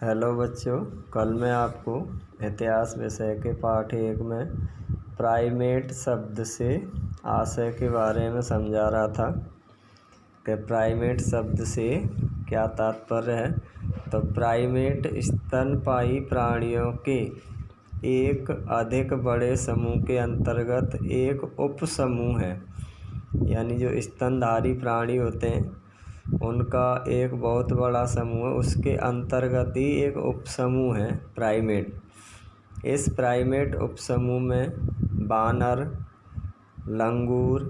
Hello बच्चों, कल मैं आपको इतिहास विषय के पाठ 1 में प्राइमेट शब्द से आशय के बारे में समझा रहा था कि प्राइमेट शब्द से क्या तात्पर्य है। तो प्राइमेट स्तनपायी प्राणियों के एक अधिक बड़े समूह के अंतर्गत एक उपसमूह है। यानी जो स्तनधारी प्राणी होते हैं उनका एक बहुत बड़ा समूह है, उसके अंतर्गत ही एक उपसमूह है प्राइमेट। इस प्राइमेट उपसमूह में बानर, लंगूर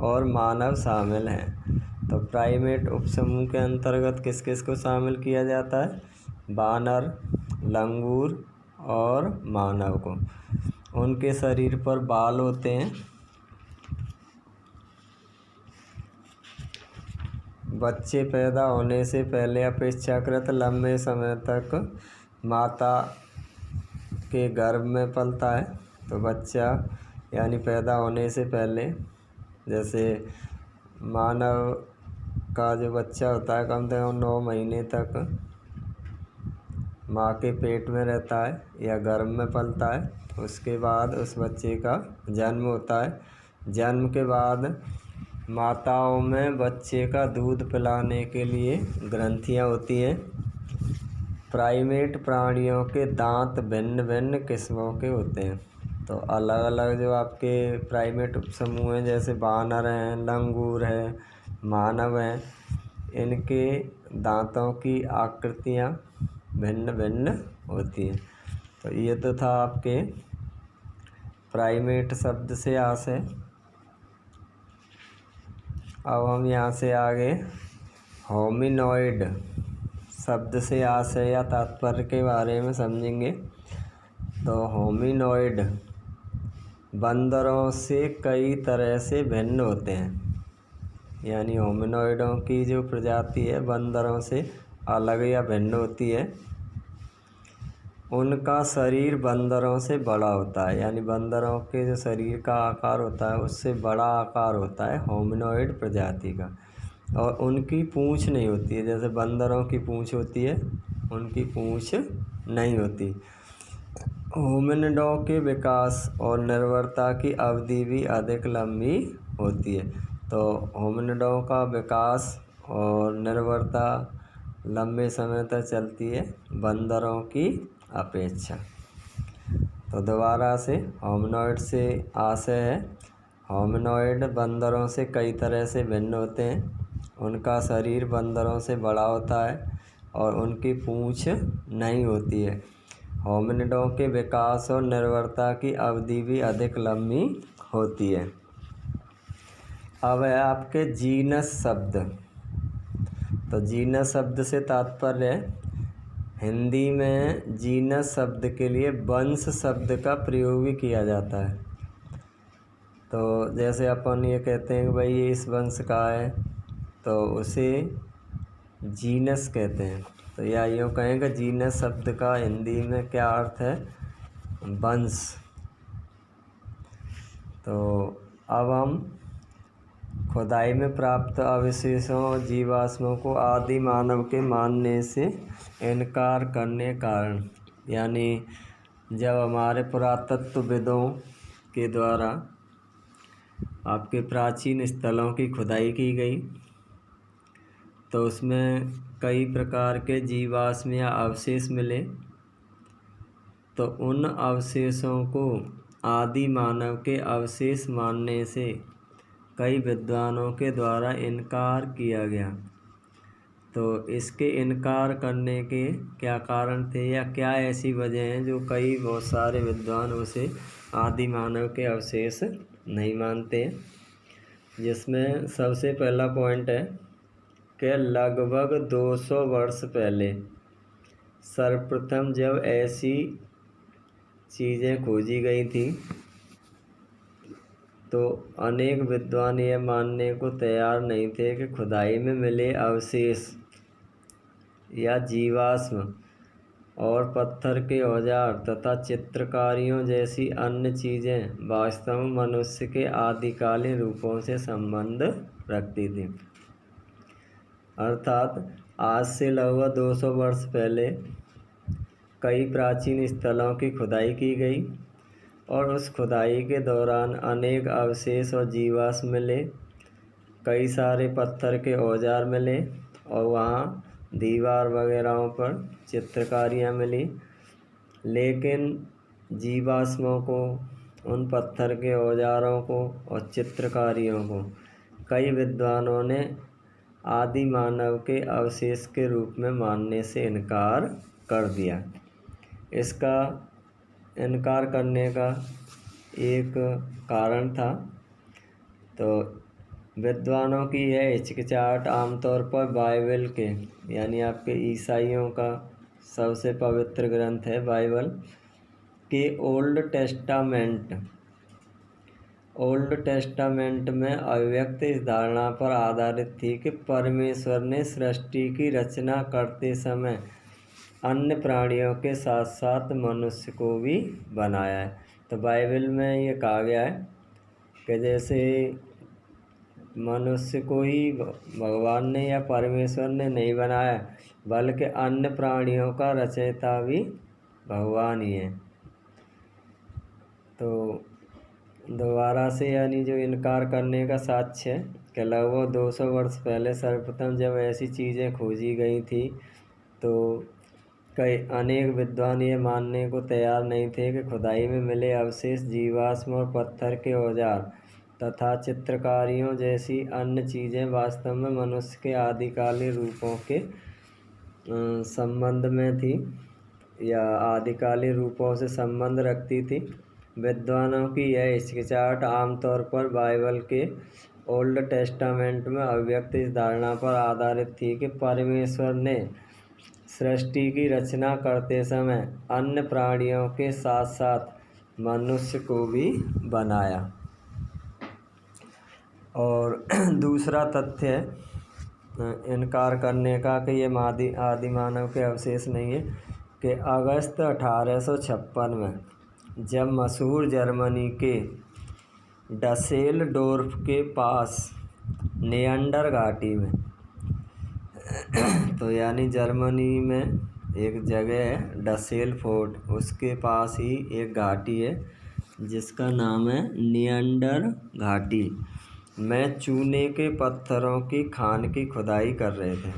और मानव शामिल हैं। तो प्राइमेट उपसमूह के अंतर्गत किस किस को शामिल किया जाता है? बानर, लंगूर और मानव को। उनके शरीर पर बाल होते हैं। बच्चे पैदा होने से पहले अपेक्षाकृत लंबे समय तक माता के गर्भ में पलता है। तो बच्चा यानी पैदा होने से पहले, जैसे मानव का जो बच्चा होता है कम से कम 9 महीने तक माँ के पेट में रहता है या गर्भ में पलता है। उसके बाद उस बच्चे का जन्म होता है। जन्म के बाद माताओं में बच्चे का दूध पिलाने के लिए ग्रंथियाँ होती हैं। प्राइमेट प्राणियों के दांत भिन्न भिन्न किस्मों के होते हैं। तो अलग अलग जो आपके प्राइमेट उपसमूह हैं, जैसे बानर हैं, लंगूर हैं, मानव हैं, इनके दांतों की आकृतियाँ भिन्न भिन्न होती हैं। तो ये तो था आपके प्राइमेट शब्द से आशय। अब हम यहाँ से आगे होमिनॉइड शब्द से आशय या तात्पर्य के बारे में समझेंगे। तो होमिनॉइड बंदरों से कई तरह से भिन्न होते हैं। यानी होमिनॉइडों की जो प्रजाति है बंदरों से अलग या भिन्न होती है। उनका शरीर बंदरों से बड़ा होता है। यानी बंदरों के जो शरीर का आकार होता है उससे बड़ा आकार होता है होमिनॉइड प्रजाति का। और उनकी पूँछ नहीं होती है, जैसे बंदरों की पूँछ होती है, उनकी पूँछ नहीं होती। होमिनिडों के विकास और निर्भरता की अवधि भी अधिक लंबी होती है। तो होमिनिडों का विकास और निर्भरता लंबे समय तक चलती है बंदरों की अपेक्षा। तो दोबारा से होमिनॉइड से आशय है, होमिनॉइड बंदरों से कई तरह से भिन्न होते हैं। उनका शरीर बंदरों से बड़ा होता है और उनकी पूँछ नहीं होती है। होमिनिडों के विकास और निर्भरता की अवधि भी अधिक लंबी होती है। अब है आपके जीनस शब्द। तो जीनस शब्द से तात्पर्य हिंदी में जीनस शब्द के लिए वंश शब्द का प्रयोग भी किया जाता है। तो जैसे अपन ये कहते हैं कि भाई ये इस वंश का है, तो उसे जीनस कहते हैं। तो या यूँ कहें कि जीनस शब्द का हिंदी में क्या अर्थ है? वंश। तो अब हम खुदाई में प्राप्त अवशेषों और जीवाश्मों को आदि मानव के मानने से इनकार करने कारण, यानी जब हमारे पुरातत्वविदों के द्वारा आपके प्राचीन स्थलों की खुदाई की गई तो उसमें कई प्रकार के जीवाश्म या अवशेष मिले। तो उन अवशेषों को आदि मानव के अवशेष मानने से कई विद्वानों के द्वारा इनकार किया गया। तो इसके इनकार करने के क्या कारण थे या क्या ऐसी वजह हैं जो बहुत सारे विद्वान उसे आदि मानव के अवशेष नहीं मानते? जिसमें सबसे पहला पॉइंट है कि लगभग 200 वर्ष पहले सर्वप्रथम जब ऐसी चीज़ें खोजी गई थी तो अनेक विद्वान यह मानने को तैयार नहीं थे कि खुदाई में मिले अवशेष या जीवाश्म और पत्थर के औजार तथा चित्रकारियों जैसी अन्य चीज़ें वास्तव में मनुष्य के आदिकालीन रूपों से संबंध रखती थी। अर्थात आज से लगभग 200 वर्ष पहले कई प्राचीन स्थलों की खुदाई की गई और उस खुदाई के दौरान अनेक अवशेष और जीवाश्म मिले। कई सारे पत्थर के औजार मिले और वहाँ दीवार वगैरहों पर चित्रकारियाँ मिली, लेकिन जीवाश्मों को, उन पत्थर के औजारों को और चित्रकारियों को कई विद्वानों ने आदि मानव के अवशेष के रूप में मानने से इनकार कर दिया। इसका इनकार करने का एक कारण था, तो विद्वानों की यह हिचकिचाहट आमतौर पर बाइबल के, यानी आपके ईसाइयों का सबसे पवित्र ग्रंथ है बाइबल के ओल्ड टेस्टामेंट में अभिव्यक्त इस धारणा पर आधारित थी कि परमेश्वर ने सृष्टि की रचना करते समय अन्य प्राणियों के साथ साथ मनुष्य को भी बनाया है। तो बाइबल में ये कहा गया है कि जैसे मनुष्य को ही भगवान ने या परमेश्वर ने नहीं बनाया, बल्कि अन्य प्राणियों का रचयिता भी भगवान ही है। तो दोबारा से यानी जो इनकार करने का साक्ष्य है कि लगभग 200 वर्ष पहले सर्वप्रथम जब ऐसी चीज़ें खोजी गई थी, तो कई अनेक विद्वान ये मानने को तैयार नहीं थे कि खुदाई में मिले अवशेष, जीवाश्म और पत्थर के औजार तथा चित्रकारियों जैसी अन्य चीज़ें वास्तव में मनुष्य के आदिकालीन रूपों के संबंध में थी या आदिकालीन रूपों से संबंध रखती थी। विद्वानों की यह हिचकिचाहट आमतौर पर बाइबल के ओल्ड टेस्टामेंट में अभिव्यक्त इस धारणा पर आधारित थी कि परमेश्वर ने सृष्टि की रचना करते समय अन्य प्राणियों के साथ साथ मनुष्य को भी बनाया। और दूसरा तथ्य है इनकार करने का कि ये आदि मानव के अवशेष नहीं है कि अगस्त 1856 में जब मशहूर जर्मनी के डसेलडोर्फ के पास नियंडर घाटी में तो यानी जर्मनी में एक जगह है डसेलफोर्ट, उसके पास ही एक घाटी है जिसका नाम है नियंडर घाटी में चूने के पत्थरों की खान की खुदाई कर रहे थे।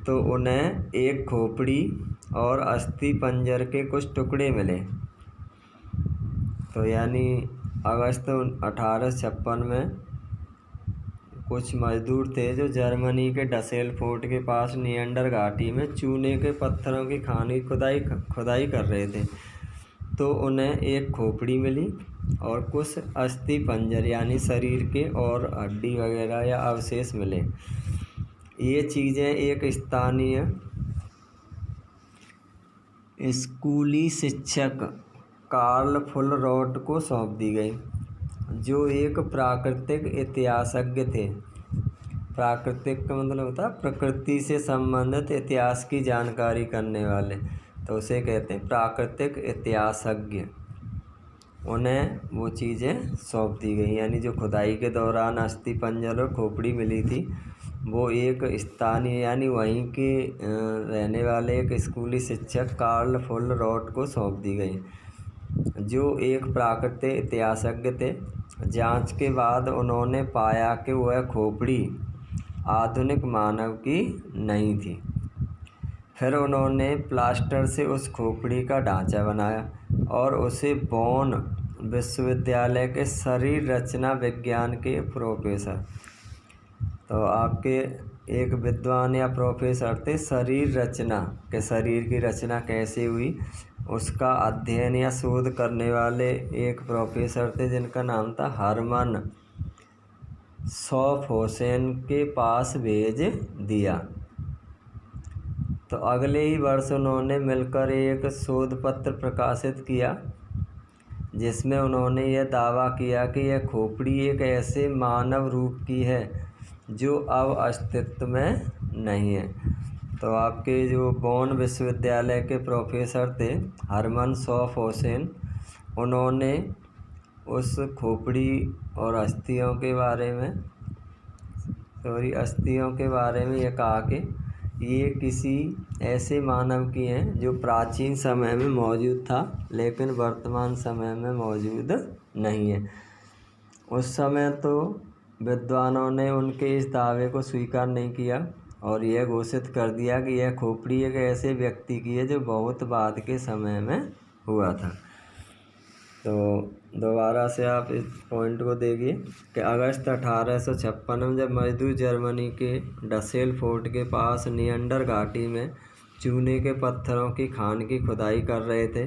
तो उन्हें एक खोपड़ी और अस्थि पंजर के कुछ टुकड़े मिले। तो यानी अगस्त 1856 में कुछ मजदूर थे जो जर्मनी के डसेलफोर्ट के पास नियंडर घाटी में चूने के पत्थरों की खान की खुदाई कर रहे थे। तो उन्हें एक खोपड़ी मिली और कुछ अस्थि पंजर यानी शरीर के और हड्डी वगैरह या अवशेष मिले। ये चीज़ें एक स्थानीय स्कूली शिक्षक कार्ल फुलरॉट को सौंप दी गई, जो एक प्राकृतिक इतिहासज्ञ थे। प्राकृतिक का मतलब होता है प्रकृति से संबंधित इतिहास की जानकारी करने वाले, तो उसे कहते हैं प्राकृतिक इतिहासज्ञ। उन्हें वो चीज़ें सौंप दी गई, यानी जो खुदाई के दौरान अस्थि पंजर और खोपड़ी मिली थी वो एक स्थानीय यानी वहीं के रहने वाले एक स्कूली शिक्षक कार्ल फुलरॉट को सौंप दी गई, जो एक प्राकृतिक इतिहासज्ञ थे। जांच के बाद उन्होंने पाया कि वह खोपड़ी आधुनिक मानव की नहीं थी। फिर उन्होंने प्लास्टर से उस खोपड़ी का ढांचा बनाया और उसे बोन विश्वविद्यालय के शरीर रचना विज्ञान के प्रोफेसर, तो आपके एक विद्वान या प्रोफेसर थे शरीर रचना के, शरीर की रचना कैसे हुई उसका अध्ययन या शोध करने वाले एक प्रोफेसर थे जिनका नाम था हरमन शॉफहोसेन के पास भेज दिया। तो अगले ही वर्ष उन्होंने मिलकर एक शोध पत्र प्रकाशित किया जिसमें उन्होंने यह दावा किया कि यह खोपड़ी एक ऐसे मानव रूप की है जो अब अस्तित्व में नहीं है। तो आपके जो बोन विश्वविद्यालय के प्रोफेसर थे हरमन शॉफहोसेन, उन्होंने उस खोपड़ी और अस्थियों के बारे में ये कहा कि ये किसी ऐसे मानव की हैं जो प्राचीन समय में मौजूद था लेकिन वर्तमान समय में मौजूद नहीं है। उस समय तो विद्वानों ने उनके इस दावे को स्वीकार नहीं किया और यह घोषित कर दिया कि यह खोपड़ी एक ऐसे व्यक्ति की है जो बहुत बाद के समय में हुआ था। तो दोबारा से आप इस पॉइंट को देखिए कि अगस्त 1856 में जब मजदूर जर्मनी के डसेल फोर्ट के पास नियंडर घाटी में चूने के पत्थरों की खान की खुदाई कर रहे थे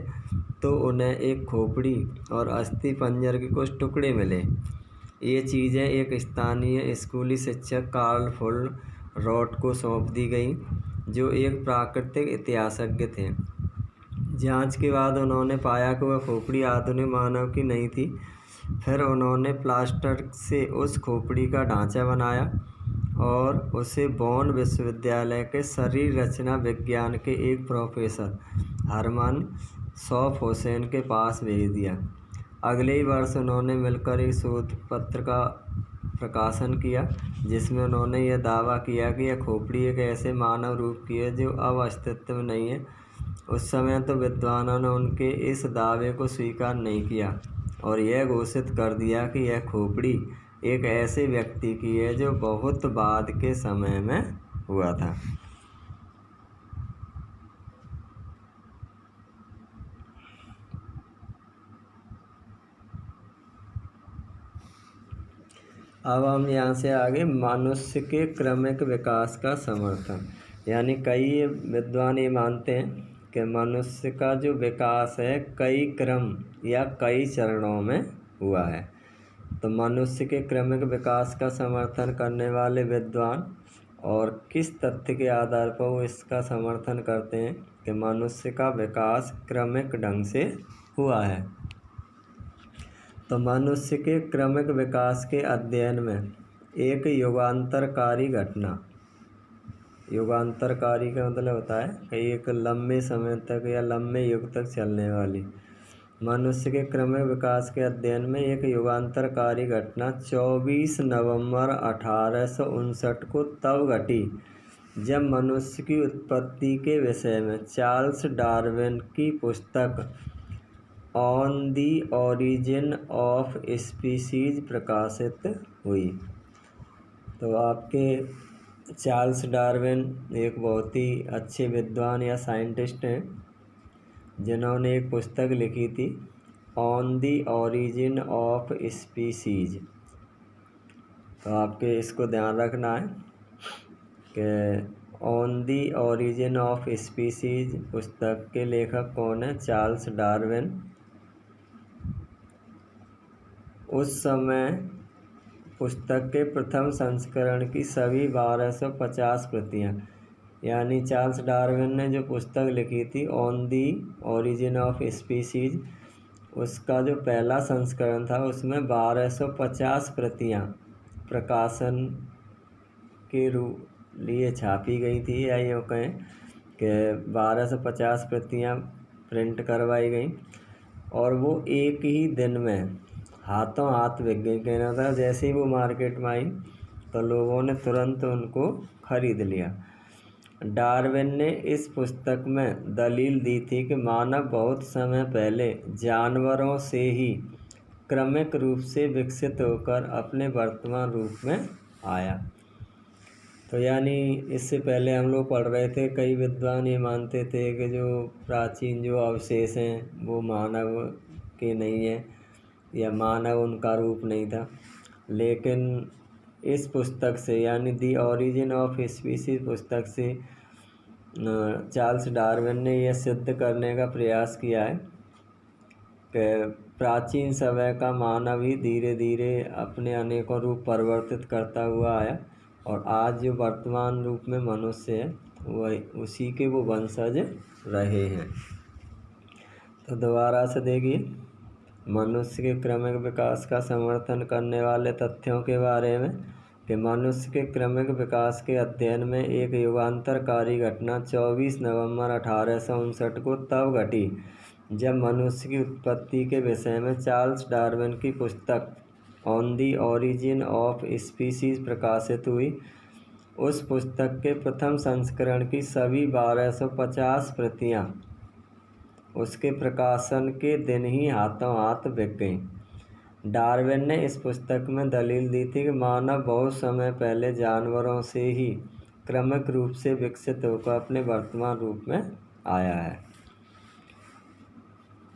तो उन्हें एक खोपड़ी और अस्थि पंजर के कुछ टुकड़े मिले। ये चीज़ें एक स्थानीय स्कूली शिक्षक कार्ल फुल रॉट को सौंप दी गई जो एक प्राकृतिक इतिहासज्ञ थे। जांच के बाद उन्होंने पाया कि वह खोपड़ी आधुनिक मानव की नहीं थी। फिर उन्होंने प्लास्टर से उस खोपड़ी का ढांचा बनाया और उसे बॉन विश्वविद्यालय के शरीर रचना विज्ञान के एक प्रोफेसर हरमन सौफ हुसैन के पास भेज दिया। अगले ही वर्ष उन्होंने मिलकर एक शोध पत्र का प्रकाशन किया जिसमें उन्होंने यह दावा किया कि यह खोपड़ी एक ऐसे मानव रूप की है जो अब अस्तित्व में नहीं है। उस समय तो विद्वानों ने उनके इस दावे को स्वीकार नहीं किया और यह घोषित कर दिया कि यह खोपड़ी एक ऐसे व्यक्ति की है जो बहुत बाद के समय में हुआ था। अब हम यहाँ से आगे मनुष्य के क्रमिक विकास का समर्थन, यानी कई विद्वान ये मानते हैं कि मनुष्य का जो विकास है कई क्रम या कई चरणों में हुआ है। तो मनुष्य के क्रमिक विकास का समर्थन करने वाले विद्वान और किस तथ्य के आधार पर वो इसका समर्थन करते हैं कि मनुष्य का विकास क्रमिक ढंग से हुआ है। तो मनुष्य के क्रमिक विकास के अध्ययन में एक युगांतरकारी घटना, युगांतरकारी का मतलब होता है कि एक लंबे समय तक या लंबे युग तक चलने वाली, मनुष्य के क्रमिक विकास के अध्ययन में एक युगांतरकारी घटना 24 नवंबर 1859 को तब घटी जब मनुष्य की उत्पत्ति के विषय में चार्ल्स डार्विन की पुस्तक on the origin of species प्रकाशित हुई। तो आपके चार्ल्स डार्विन एक बहुत ही अच्छे विद्वान या साइंटिस्ट हैं जिन्होंने एक पुस्तक लिखी थी on the origin of species. तो आपके इसको ध्यान रखना है कि on the origin of species पुस्तक के लेखक कौन है? Charles Darwin. उस समय पुस्तक के प्रथम संस्करण की सभी 1250 प्रतियाँ, यानी चार्ल्स डार्विन ने जो पुस्तक लिखी थी on the origin of species, उसका जो पहला संस्करण था उसमें 1250 प्रतियाँ प्रकाशन के लिए छापी गई थी, या यूँ कहें कि 1250 प्रतियाँ प्रिंट करवाई गई और वो एक ही दिन में हाथों हाथ बिक गई। कहना था जैसे ही वो मार्केट में आई तो लोगों ने तुरंत उनको खरीद लिया। डार्विन ने इस पुस्तक में दलील दी थी कि मानव बहुत समय पहले जानवरों से ही क्रमिक रूप से विकसित होकर अपने वर्तमान रूप में आया। तो यानी इससे पहले हम लोग पढ़ रहे थे, कई विद्वान ये मानते थे कि जो प्राचीन जो अवशेष हैं वो मानव के नहीं है या मानव उनका रूप नहीं था, लेकिन इस पुस्तक से यानी दी ओरिजिन ऑफ स्पीसीज पुस्तक से चार्ल्स डार्विन ने यह सिद्ध करने का प्रयास किया है कि प्राचीन समय का मानव ही धीरे धीरे अपने अनेकों रूप परिवर्तित करता हुआ आया और आज जो वर्तमान रूप में मनुष्य है वह उसी के वो वंशज रहे हैं। तो दोबारा से देखिए, मनुष्य के क्रमिक विकास का समर्थन करने वाले तथ्यों के बारे में कि मनुष्य के क्रमिक विकास के अध्ययन में एक युगांतरकारी घटना 24 नवंबर 1859 को तब घटी जब मनुष्य की उत्पत्ति के विषय में चार्ल्स डार्विन की पुस्तक on the origin of species प्रकाशित हुई। उस पुस्तक के प्रथम संस्करण की सभी 1250 प्रतियाँ उसके प्रकाशन के दिन ही हाथों हाथ बिक गईं। डार्विन ने इस पुस्तक में दलील दी थी कि मानव बहुत समय पहले जानवरों से ही क्रमिक रूप से विकसित होकर अपने वर्तमान रूप में आया है।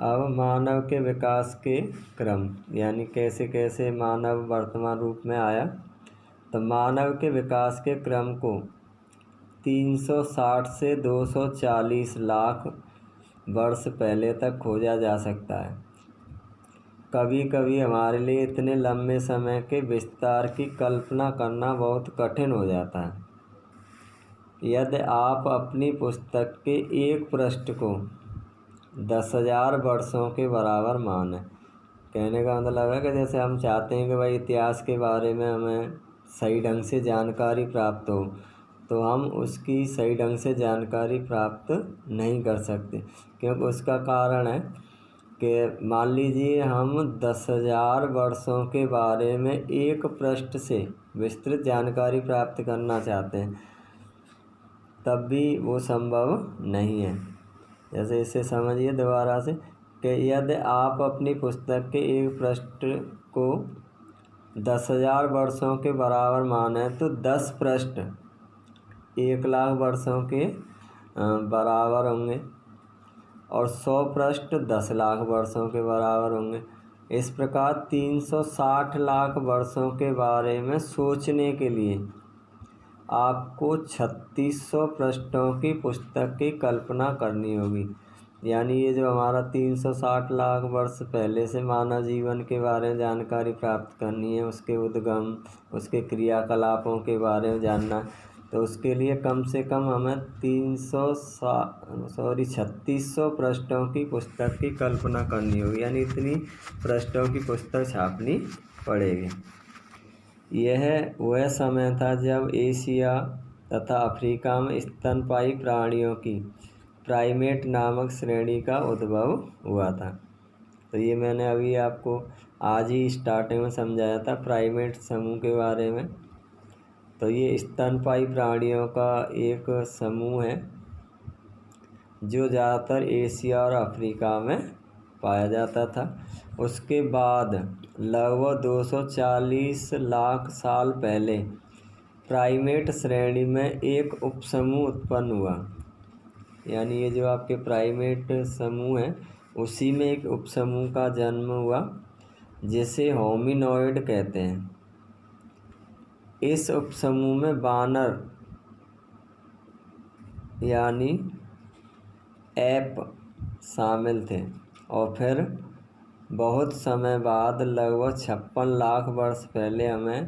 अब मानव के विकास के क्रम यानी कैसे कैसे मानव वर्तमान रूप में आया, तो मानव के विकास के क्रम को 360 से 240 लाख वर्ष पहले तक खोजा जा सकता है। कभी कभी हमारे लिए इतने लंबे समय के विस्तार की कल्पना करना बहुत कठिन हो जाता है। यदि आप अपनी पुस्तक के एक पृष्ठ को 10,000 वर्षों के बराबर मानें, कहने का मतलब है कि जैसे हम चाहते हैं कि भाई इतिहास के बारे में हमें सही ढंग से जानकारी प्राप्त हो, तो हम उसकी सही ढंग से जानकारी प्राप्त नहीं कर सकते, क्योंकि उसका कारण है कि मान लीजिए हम 10,000 वर्षों के बारे में एक पृष्ठ से विस्तृत जानकारी प्राप्त करना चाहते हैं, तब भी वो संभव नहीं है। जैसे इसे समझिए दोबारा से कि यदि आप अपनी पुस्तक के एक पृष्ठ को 10,000 वर्षों के बराबर माने तो 10 पृष्ठ 1,00,000 वर्षों के बराबर होंगे और 100 पृष्ठ 10 लाख वर्षों के बराबर होंगे। इस प्रकार 360 लाख वर्षों के बारे में सोचने के लिए आपको 3600 पृष्ठों की पुस्तक की कल्पना करनी होगी। यानी ये जो हमारा 360 लाख वर्ष पहले से मानव जीवन के बारे में जानकारी प्राप्त करनी है, उसके उद्गम, उसके क्रियाकलापों के बारे में जानना, तो उसके लिए कम से कम हमें 3600 पृष्ठों की पुस्तक की कल्पना करनी होगी। यानी इतनी पृष्ठों की पुस्तक छापनी पड़ेगी। यह वह समय था जब एशिया तथा अफ्रीका में स्तनपायी प्राणियों की प्राइमेट नामक श्रेणी का उद्भव हुआ था। तो ये मैंने अभी आपको आज ही स्टार्टिंग में समझाया था प्राइमेट समूह के बारे में। तो ये स्तनपायी प्राणियों का एक समूह है जो ज़्यादातर एशिया और अफ्रीका में पाया जाता था। उसके बाद लगभग 240 लाख साल पहले प्राइमेट श्रेणी में एक उपसमूह उत्पन्न हुआ। यानी ये जो आपके प्राइमेट समूह हैं उसी में एक उपसमूह का जन्म हुआ जिसे होमिनॉइड कहते हैं। इस उपसमूह में बानर यानी एप शामिल थे और फिर बहुत समय बाद लगभग 56 लाख वर्ष पहले हमें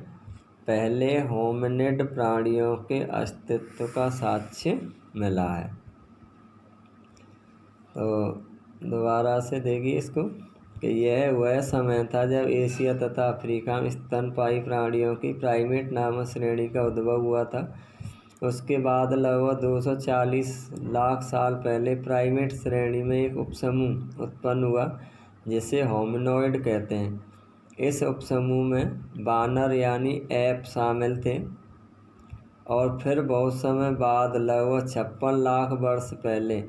पहले होमिनिड प्राणियों के अस्तित्व का साक्ष्य मिला है। तो दोबारा से देखिए इसको कि यह वह समय था जब एशिया तथा अफ्रीका में स्तनपायी प्राणियों की प्राइमेट नामक श्रेणी का उद्भव हुआ था। उसके बाद लगभग 240 लाख साल पहले प्राइमेट श्रेणी में एक उपसमूह उत्पन्न हुआ जिसे होमिनॉइड कहते हैं। इस उपसमूह में बानर यानी एप शामिल थे और फिर बहुत समय बाद लगभग 56 लाख वर्ष पहले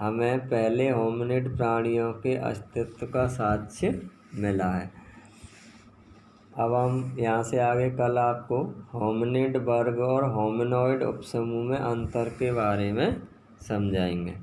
हमें पहले होमिनिड प्राणियों के अस्तित्व का साक्ष्य मिला है। अब हम यहाँ से आगे कल आपको होमिनिड वर्ग और होमिनॉइड उपसमूह में अंतर के बारे में समझाएंगे।